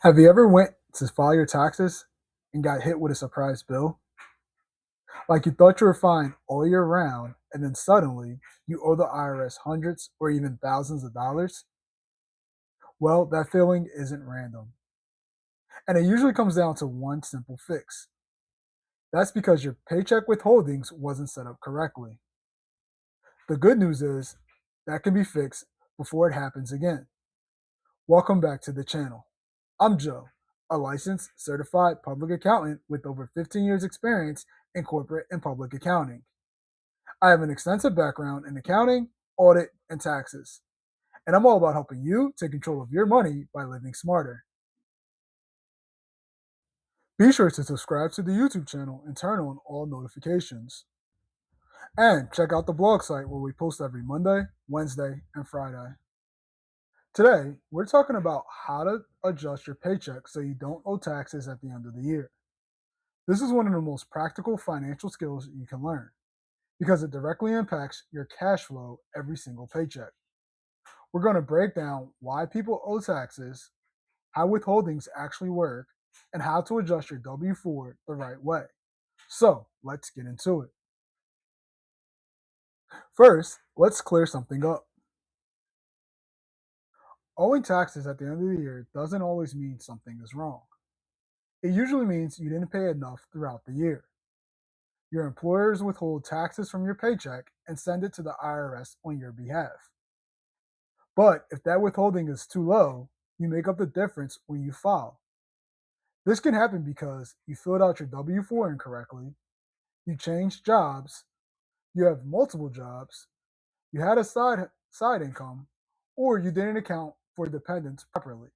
Have you ever went to file your taxes and got hit with a surprise bill? Like you thought you were fine all year round, and then suddenly you owe the IRS hundreds or even thousands of dollars? Well, that feeling isn't random. And it usually comes down to one simple fix. That's because your paycheck withholdings wasn't set up correctly. The good news is that can be fixed before it happens again. Welcome back to the channel. I'm Joe, a licensed certified public accountant with over 15 years experience in corporate and public accounting. I have an extensive background in accounting, audit, and taxes, and I'm all about helping you take control of your money by living smarter. Be sure to subscribe to the YouTube channel and turn on all notifications. And check out the blog site where we post every Monday, Wednesday, and Friday. Today, we're talking about how to adjust your paycheck so you don't owe taxes at the end of the year. This is one of the most practical financial skills you can learn because it directly impacts your cash flow every single paycheck. We're going to break down why people owe taxes, how withholdings actually work, and how to adjust your W 4 the right way. So, let's get into it. First, let's clear something up. Owing taxes at the end of the year doesn't always mean something is wrong. It usually means you didn't pay enough throughout the year. Your employers withhold taxes from your paycheck and send it to the IRS on your behalf. But if that withholding is too low, you make up the difference when you file. This can happen because you filled out your W 4 incorrectly, you changed jobs, you have multiple jobs, you had a side income, or you didn't account for dependents properly.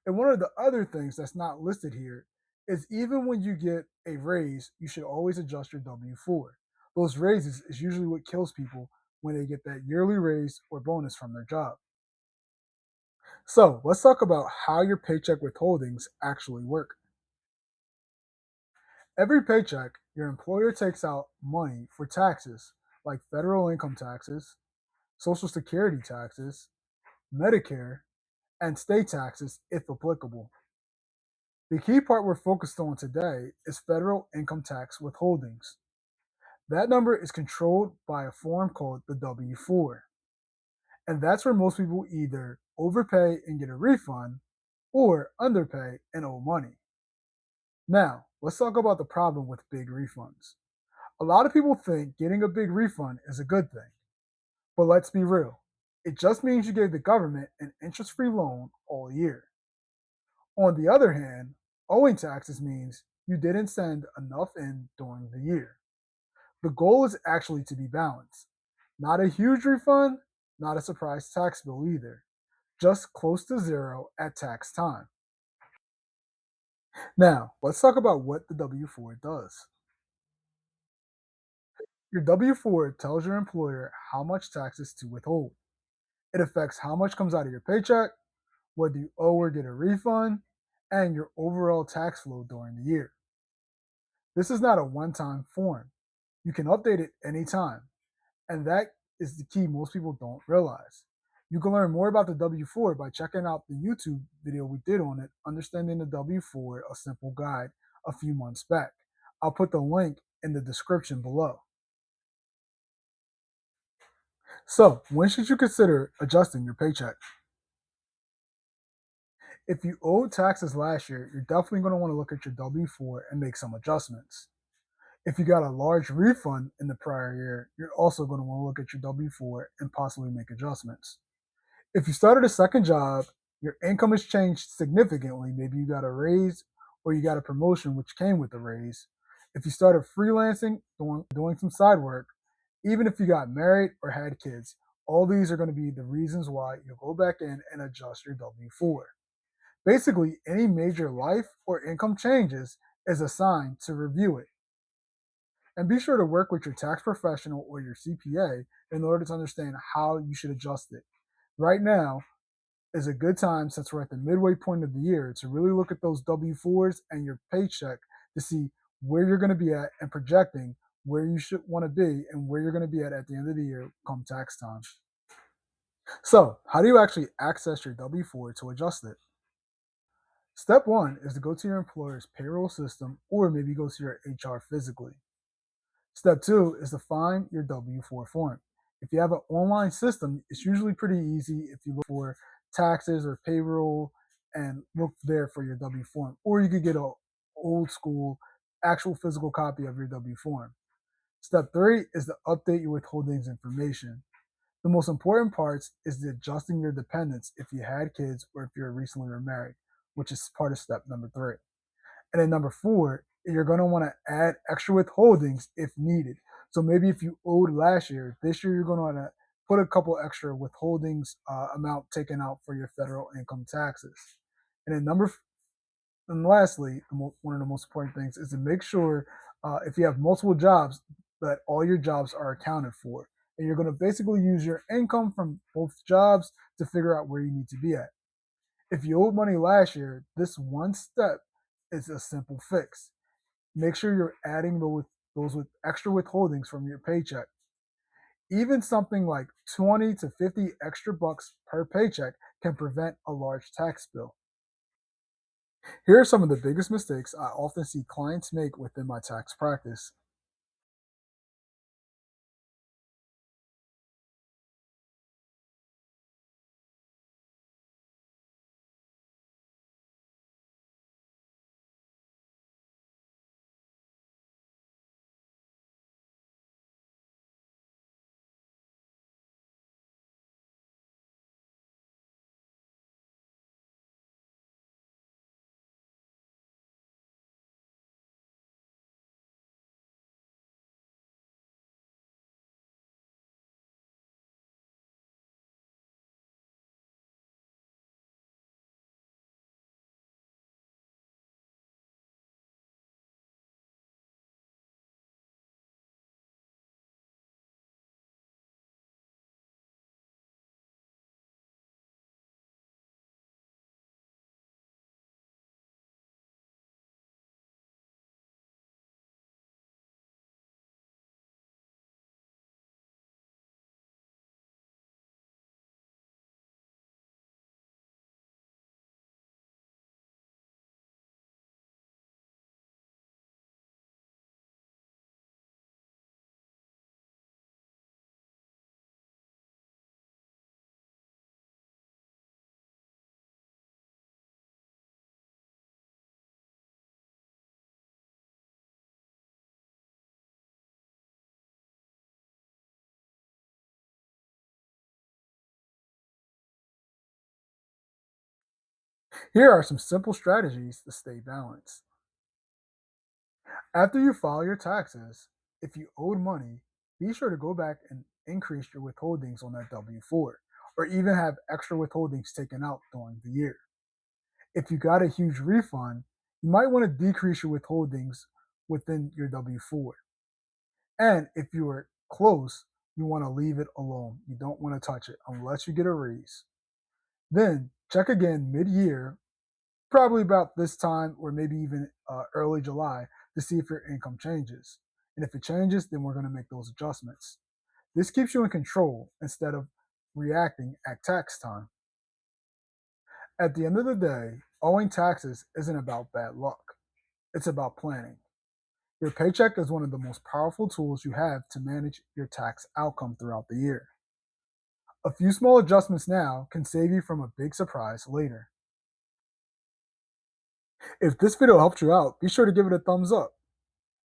And one of the other things that's not listed here is even when you get a raise, you should always adjust your W 4. Those raises is usually what kills people when they get that yearly raise or bonus from their job. So let's talk about how your paycheck withholdings actually work. Every paycheck, your employer takes out money for taxes like federal income taxes, Social Security taxes, Medicare, and state taxes if applicable. The key part we're focused on today is federal income tax withholdings. That number is controlled by a form called the W 4, and that's where most people either overpay and get a refund or underpay and owe money. Now, let's talk about the problem with big refunds. A lot of people think getting a big refund is a good thing, but let's be real. It just means you gave the government an interest free loan all year. On the other hand, owing taxes means you didn't send enough in during the year. The goal is actually to be balanced. Not a huge refund, not a surprise tax bill either. Just close to zero at tax time. Now, let's talk about what the W 4 does. Your W 4 tells your employer how much taxes to withhold. It affects how much comes out of your paycheck, whether you owe or get a refund, and your overall tax flow during the year. This is not a one time form. You can update it anytime. And that is the key most people don't realize. You can learn more about the W 4 by checking out the YouTube video we did on it, Understanding the W 4, a simple guide, a few months back. I'll put the link in the description below. So, when should you consider adjusting your paycheck? If you owed taxes last year, you're definitely going to want to look at your W 4 and make some adjustments. If you got a large refund in the prior year, you're also going to want to look at your W 4 and possibly make adjustments. If you started a second job, your income has changed significantly. Maybe you got a raise or you got a promotion which came with the raise. If you started freelancing, doing some side work, even if you got married or had kids, all these are going to be the reasons why you'll go back in and adjust your W 4. Basically, any major life or income changes is a sign to review it. And be sure to work with your tax professional or your CPA in order to understand how you should adjust it. Right now is a good time since we're at the midway point of the year to really look at those W 4s and your paycheck to see where you're going to be at and projecting where you should want to be and where you're going to be at the end of the year come tax time. So, how do you actually access your W 4 to adjust it? Step one is to go to your employer's payroll system or maybe go to your HR physically. Step two is to find your W 4 form. If you have an online system, it's usually pretty easy if you look for taxes or payroll and look there for your W form. Or you could get a old school, actual physical copy of your W form. Step three is to update your withholdings information. The most important parts is the adjusting your dependents if you had kids or if you're recently remarried, which is part of step number three. And then number four, you're going to want to add extra withholdings if needed. So maybe if you owed last year, this year you're going to want to put a couple extra withholdings amount taken out for your federal income taxes. And then and lastly, one of the most important things is to make sure if you have multiple jobs that all your jobs are accounted for. And you're going to basically use your income from both jobs to figure out where you need to be at. If you owed money last year, this one step is a simple fix. Make sure you're adding those with extra withholdings from your paycheck. Even something like 20 to 50 extra bucks per paycheck can prevent a large tax bill. Here are some of the biggest mistakes I often see clients make within my tax practice. Here are some simple strategies to stay balanced. After you file your taxes, if you owed money, be sure to go back and increase your withholdings on that W 4 or even have extra withholdings taken out during the year. If you got a huge refund, you might want to decrease your withholdings within your W 4. And if you are close, you want to leave it alone. You don't want to touch it unless you get a raise. Then check again mid year, probably about this time or maybe even early July to see if your income changes. And if it changes, then we're going to make those adjustments. This keeps you in control instead of reacting at tax time. At the end of the day, owing taxes isn't about bad luck, it's about planning. Your paycheck is one of the most powerful tools you have to manage your tax outcome throughout the year. A few small adjustments now can save you from a big surprise later. If this video helped you out, be sure to give it a thumbs up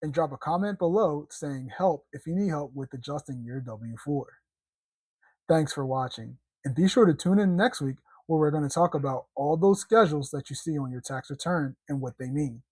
and drop a comment below saying help if you need help with adjusting your W 4. Thanks for watching, and be sure to tune in next week where we're going to talk about all those schedules that you see on your tax return and what they mean.